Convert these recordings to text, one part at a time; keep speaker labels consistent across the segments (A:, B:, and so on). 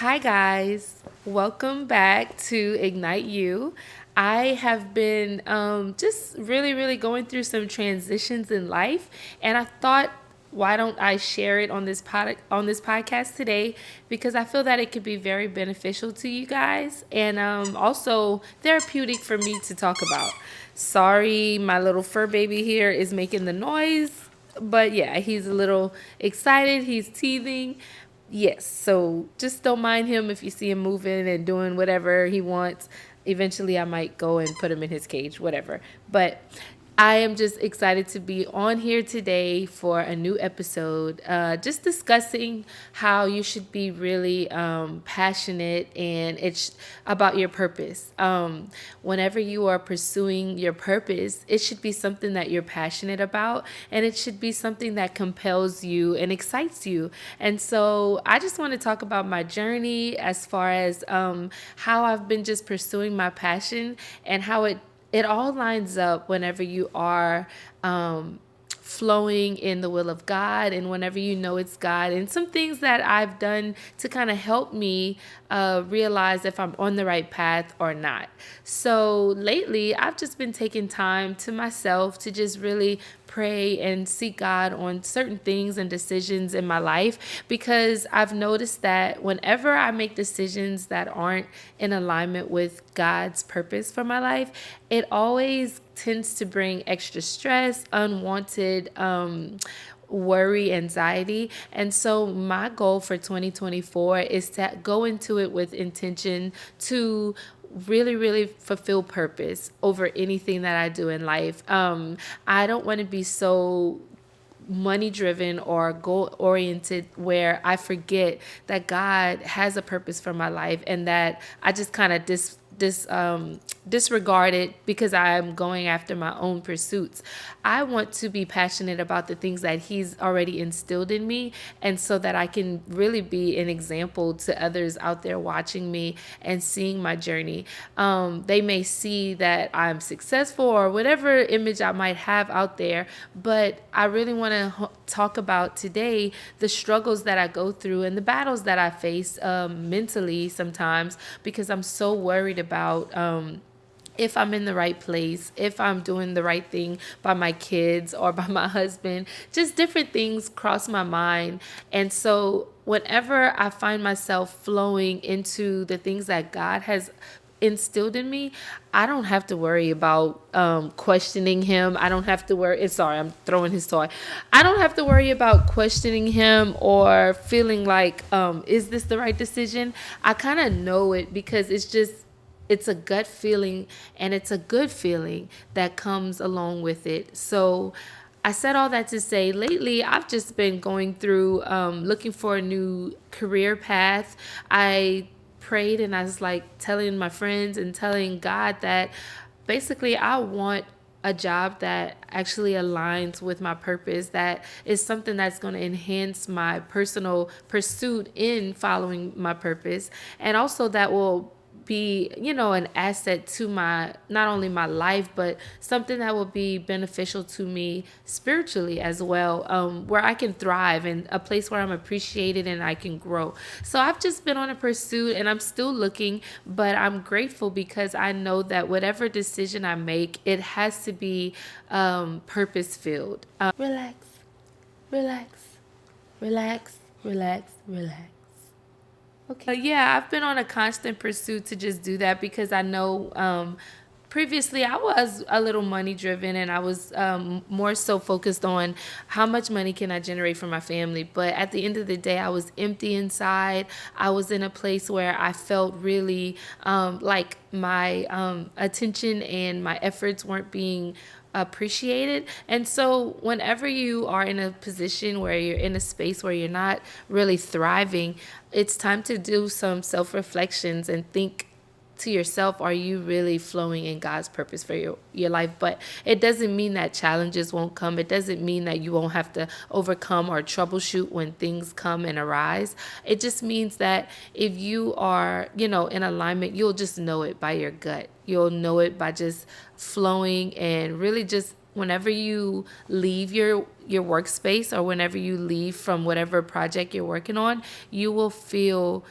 A: Hi, guys. Welcome back to Ignite You. I have been just really going through some transitions in life, and I thought, why don't I share it on this podcast today? Because I feel that it could be very beneficial to you guys, and also therapeutic for me to talk about. Sorry, my little fur baby here is making the noise, but yeah, he's a little excited. He's teething. Yes, so just don't mind him if you see him moving and doing whatever he wants. Eventually, I might go and put him in his cage, whatever. But I am just excited to be on here today for a new episode, just discussing how you should be really passionate and it's about your purpose. Whenever you are pursuing your purpose, it should be something that you're passionate about and it should be something that compels you and excites you. And so I just want to talk about my journey as far as how I've been just pursuing my passion and how it all lines up whenever you are flowing in the will of God and whenever you know it's God, and some things that I've done to kind of help me realize if I'm on the right path or not. So lately, I've just been taking time to myself to just really pray and seek God on certain things and decisions in my life, because I've noticed that whenever I make decisions that aren't in alignment with God's purpose for my life, it always tends to bring extra stress, unwanted worry, anxiety. And so my goal for 2024 is to go into it with intention to really fulfill purpose over anything that I do in life. I don't want to be so money driven or goal oriented where I forget that God has a purpose for my life and that I just kind of disregard it because I'm going after my own pursuits. I want to be passionate about the things that He's already instilled in me, and so that I can really be an example to others out there watching me and seeing my journey. They may see that I'm successful or whatever image I might have out there, but I really want to talk about today the struggles that I go through and the battles that I face mentally sometimes, because I'm so worried about if I'm in the right place, if I'm doing the right thing by my kids or by my husband. Just different things cross my mind. And so whenever I find myself flowing into the things that God has instilled in me, I don't have to worry about questioning Him. I don't have to worry. Sorry, I'm throwing his toy. I don't have to worry about questioning Him or feeling like, is this the right decision? I kind of know it because it's a gut feeling, and it's a good feeling that comes along with it. So I said all that to say lately I've just been going through looking for a new career path. I prayed and I was like telling my friends and telling God that basically I want a job that actually aligns with my purpose, that is something that's going to enhance my personal pursuit in following my purpose, and also that will be, an asset to my, not only my life, but something that will be beneficial to me spiritually as well, where I can thrive and a place where I'm appreciated and I can grow. So I've just been on a pursuit and I'm still looking, but I'm grateful because I know that whatever decision I make, it has to be purpose filled. Relax, relax, relax, relax, relax. Okay. Yeah, I've been on a constant pursuit to just do that because I know previously I was a little money driven and I was more so focused on how much money can I generate for my family. But at the end of the day, I was empty inside. I was in a place where I felt really like my attention and my efforts weren't being appreciated. And so whenever you are in a position where you're in a space where you're not really thriving, it's time to do some self-reflections and think to yourself, are you really flowing in God's purpose for your life? But it doesn't mean that challenges won't come. It doesn't mean that you won't have to overcome or troubleshoot when things come and arise. It just means that if you are, in alignment, you'll just know it by your gut. You'll know it by just flowing, and really just whenever you leave your workspace or whenever you leave from whatever project you're working on, you will feel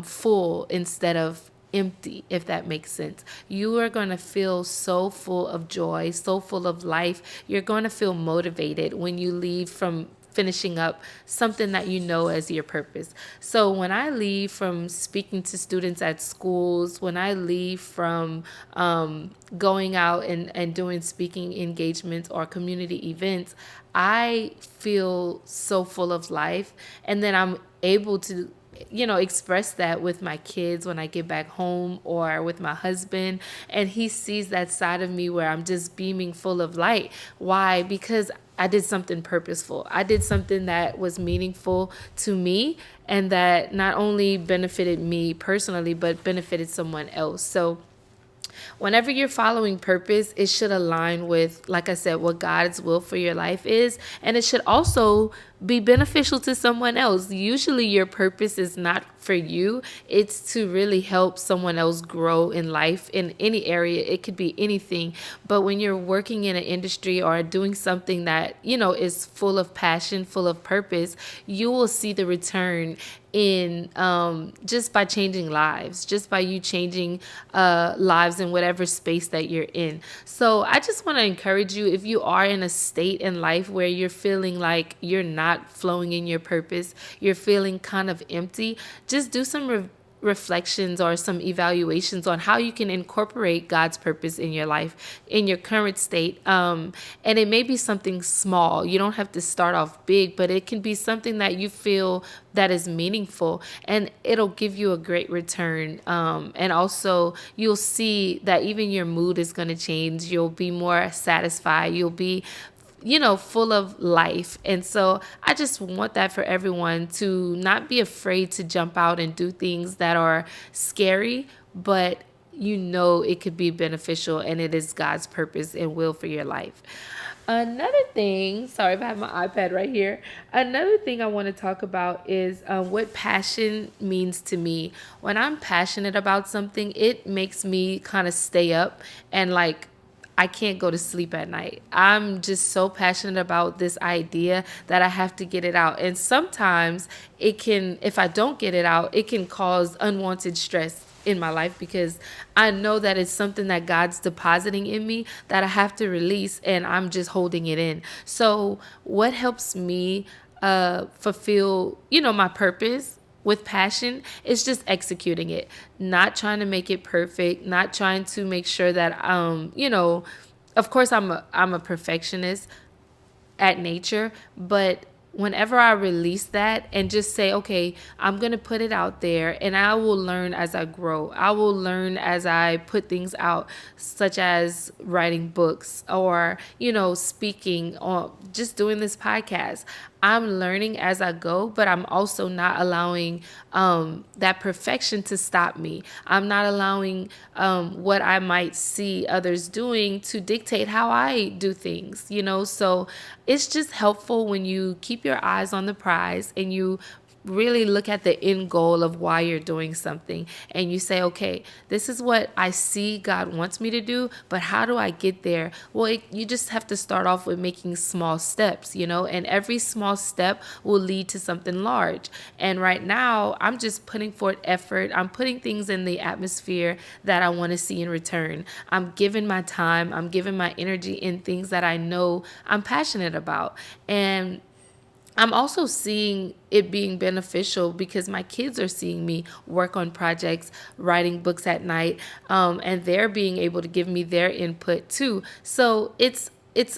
A: full instead of empty, if that makes sense. You are going to feel so full of joy, so full of life. You're going to feel motivated when you leave from finishing up something that you know as your purpose. So when I leave from speaking to students at schools, when I leave from going out and doing speaking engagements or community events, I feel so full of life. And then I'm able to express that with my kids when I get back home or with my husband. And he sees that side of me where I'm just beaming full of light. Why? Because I did something purposeful. I did something that was meaningful to me and that not only benefited me personally, but benefited someone else. So whenever you're following purpose, it should align with, like I said, what God's will for your life is. And it should also be beneficial to someone else. Usually your purpose is not for you. It's to really help someone else grow in life in any area. It could be anything. But when you're working in an industry or doing something that, is full of passion, full of purpose, you will see the return in just by changing lives, just by you changing lives in whatever space that you're in. So I just want to encourage you, if you are in a state in life where you're feeling like you're not flowing in your purpose, you're feeling kind of empty, just do some reflections or some evaluations on how you can incorporate God's purpose in your life, in your current state. And it may be something small. You don't have to start off big, but it can be something that you feel that is meaningful, and it'll give you a great return. And also you'll see that even your mood is going to change. You'll be more satisfied. You'll be full of life. And so I just want that for everyone, to not be afraid to jump out and do things that are scary, but it could be beneficial and it is God's purpose and will for your life. Another thing, sorry if I have my iPad right here. Another thing I want to talk about is what passion means to me. When I'm passionate about something, it makes me kind of stay up and I can't go to sleep at night. I'm just so passionate about this idea that I have to get it out. And sometimes if I don't get it out, it can cause unwanted stress in my life, because I know that it's something that God's depositing in me that I have to release, and I'm just holding it in. So what helps me fulfill, my purpose with passion is just executing it, not trying to make it perfect, not trying to make sure that, of course I'm a perfectionist at nature, but whenever I release that and just say, okay, I'm going to put it out there and I will learn as I grow. I will learn as I put things out, such as writing books or, speaking or just doing this podcast. I'm learning as I go, but I'm also not allowing that perfection to stop me. I'm not allowing what I might see others doing to dictate how I do things, So it's just helpful when you keep your eyes on the prize and you really look at the end goal of why you're doing something, and you say, okay, this is what I see God wants me to do, but how do I get there? Well, you just have to start off with making small steps, and every small step will lead to something large. And right now I'm just putting forth effort. I'm putting things in the atmosphere that I want to see in return. I'm giving my time, I'm giving my energy in things that I know I'm passionate about. And I'm also seeing it being beneficial because my kids are seeing me work on projects, writing books at night, and they're being able to give me their input too. So it's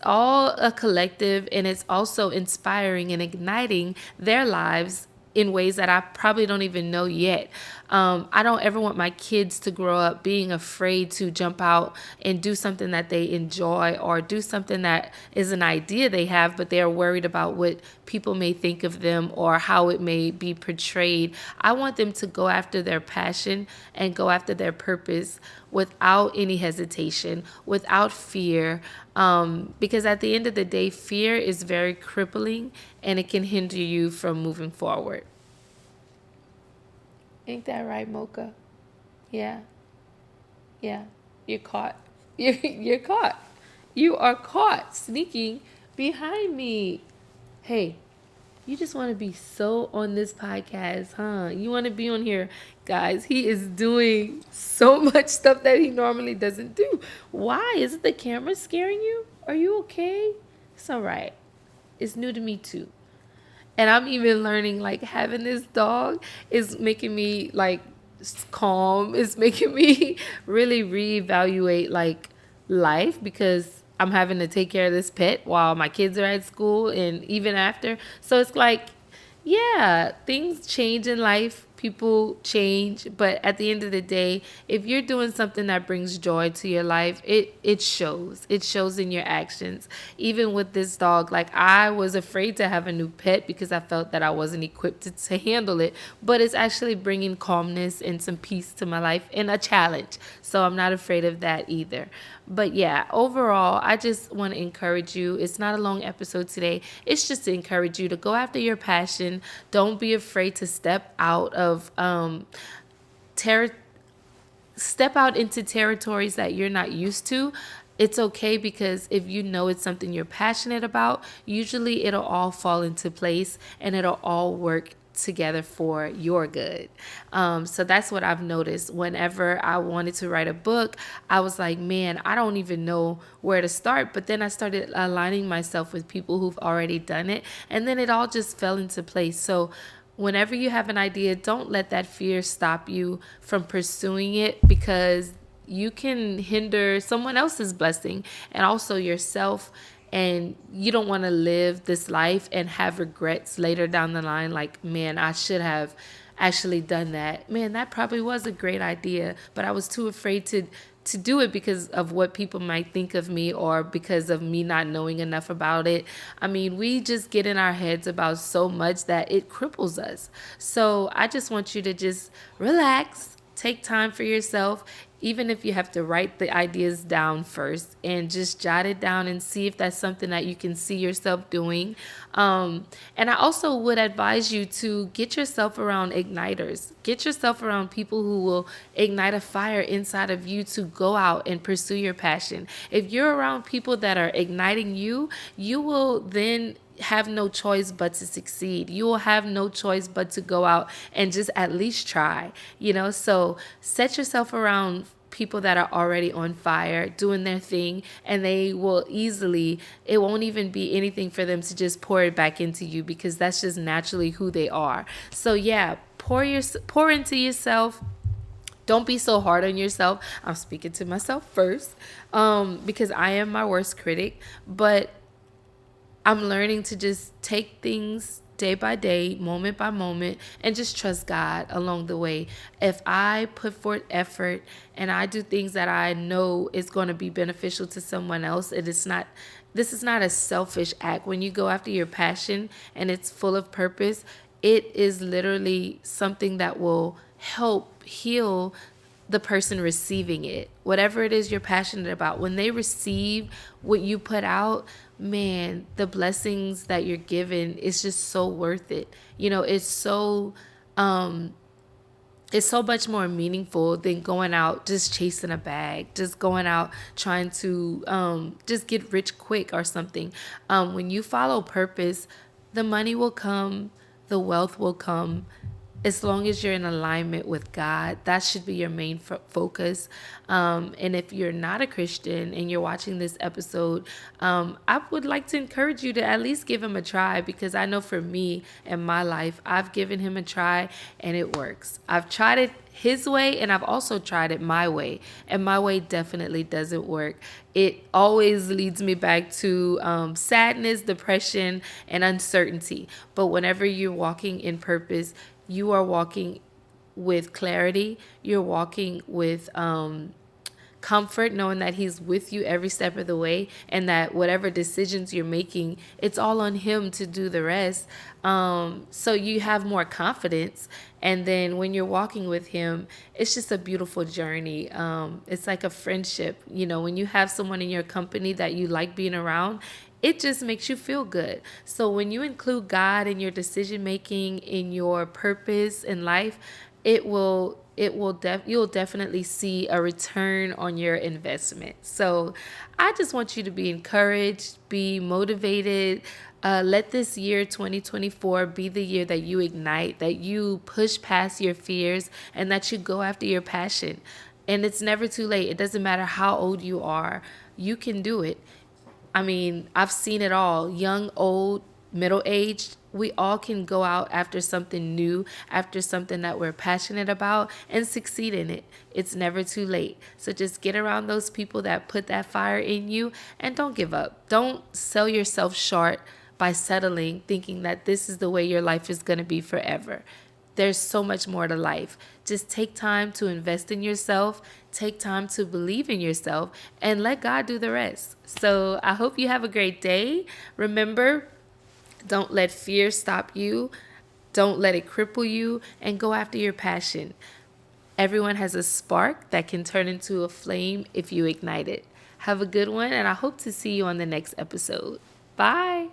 A: all a collective, and it's also inspiring and igniting their lives in ways that I probably don't even know yet. I don't ever want my kids to grow up being afraid to jump out and do something that they enjoy, or do something that is an idea they have, but they're worried about what people may think of them or how it may be portrayed. I want them to go after their passion and go after their purpose without any hesitation, without fear, because at the end of the day, fear is very crippling and it can hinder you from moving forward. Ain't that right, Mocha? Yeah, yeah. You're caught. You're caught. You are caught sneaking behind me. Hey, You just want to be so on this podcast, huh? You want to be on here. Guys, he is doing so much stuff that he normally doesn't do. Why? Is it the camera scaring you? Are you okay? It's all right. It's new to me too. And I'm even learning, like, having this dog is making me like calm. It's making me really reevaluate like life, because I'm having to take care of this pet while my kids are at school and even after. So it's like, yeah, things change in life. People change, but at the end of the day, if you're doing something that brings joy to your life, it shows. It shows in your actions. Even with this dog, like, I was afraid to have a new pet because I felt that I wasn't equipped to handle it, but it's actually bringing calmness and some peace to my life and a challenge. So I'm not afraid of that either. But yeah, overall, I just want to encourage you. It's not a long episode today. It's just to encourage you to go after your passion. Don't be afraid to ter- step out into territories that you're not used to. It's okay, because if you know it's something you're passionate about, usually it'll all fall into place and it'll all work together for your good. So that's what I've noticed. Whenever I wanted to write a book, I was like, man, I don't even know where to start. But then I started aligning myself with people who've already done it. And then it all just fell into place. So whenever you have an idea, don't let that fear stop you from pursuing it, because you can hinder someone else's blessing and also yourself. And you don't want to live this life and have regrets later down the line, like, man, I should have actually done that. Man, that probably was a great idea, but I was too afraid to do it because of what people might think of me, or because of me not knowing enough about it. I mean, we just get in our heads about so much that it cripples us. So I just want you to just relax, take time for yourself, even if you have to write the ideas down first, and just jot it down and see if that's something that you can see yourself doing. And I also would advise you to get yourself around igniters. Get yourself around people who will ignite a fire inside of you to go out and pursue your passion. If you're around people that are igniting you, you will then have no choice but to succeed. You will have no choice but to go out and just at least try, So set yourself around people that are already on fire, doing their thing, and it won't even be anything for them to just pour it back into you, because that's just naturally who they are. So yeah, pour into yourself. Don't be so hard on yourself. I'm speaking to myself first, because I am my worst critic, but I'm learning to just take things day by day, moment by moment, and just trust God along the way. If I put forth effort and I do things that I know is going to be beneficial to someone else, this is not a selfish act. When you go after your passion and it's full of purpose, it is literally something that will help heal the person receiving it. Whatever it is you're passionate about, when they receive what you put out, man, the blessings that you're given is just so worth it. It's so much more meaningful than going out just chasing a bag, just going out trying to just get rich quick or something. When you follow purpose, the money will come, the wealth will come, as long as you're in alignment with God. That should be your main focus. And if you're not a Christian and you're watching this episode, I would like to encourage you to at least give him a try, because I know for me in my life, I've given him a try and it works. I've tried it his way and I've also tried it my way, and my way definitely doesn't work. It always leads me back to sadness, depression, and uncertainty. But whenever you're walking in purpose, you are walking with clarity. You're walking with comfort, knowing that he's with you every step of the way, and that whatever decisions you're making, it's all on him to do the rest. So you have more confidence. And then when you're walking with him, it's just a beautiful journey. It's like a friendship. When you have someone in your company that you like being around, it just makes you feel good. So when you include God in your decision making, in your purpose in life, you'll definitely see a return on your investment. So I just want you to be encouraged, be motivated. Let this year 2024 be the year that you ignite, that you push past your fears, and that you go after your passion. And it's never too late. It doesn't matter how old you are, you can do it. I mean, I've seen it all, young, old, middle aged. We all can go out after something new, after something that we're passionate about, and succeed in it. It's never too late. So just get around those people that put that fire in you, and don't give up. Don't sell yourself short by settling, thinking that this is the way your life is going to be forever. There's so much more to life. Just take time to invest in yourself, take time to believe in yourself, and let God do the rest. So I hope you have a great day. Remember, don't let fear stop you. Don't let it cripple you, and go after your passion. Everyone has a spark that can turn into a flame if you ignite it. Have a good one, and I hope to see you on the next episode. Bye.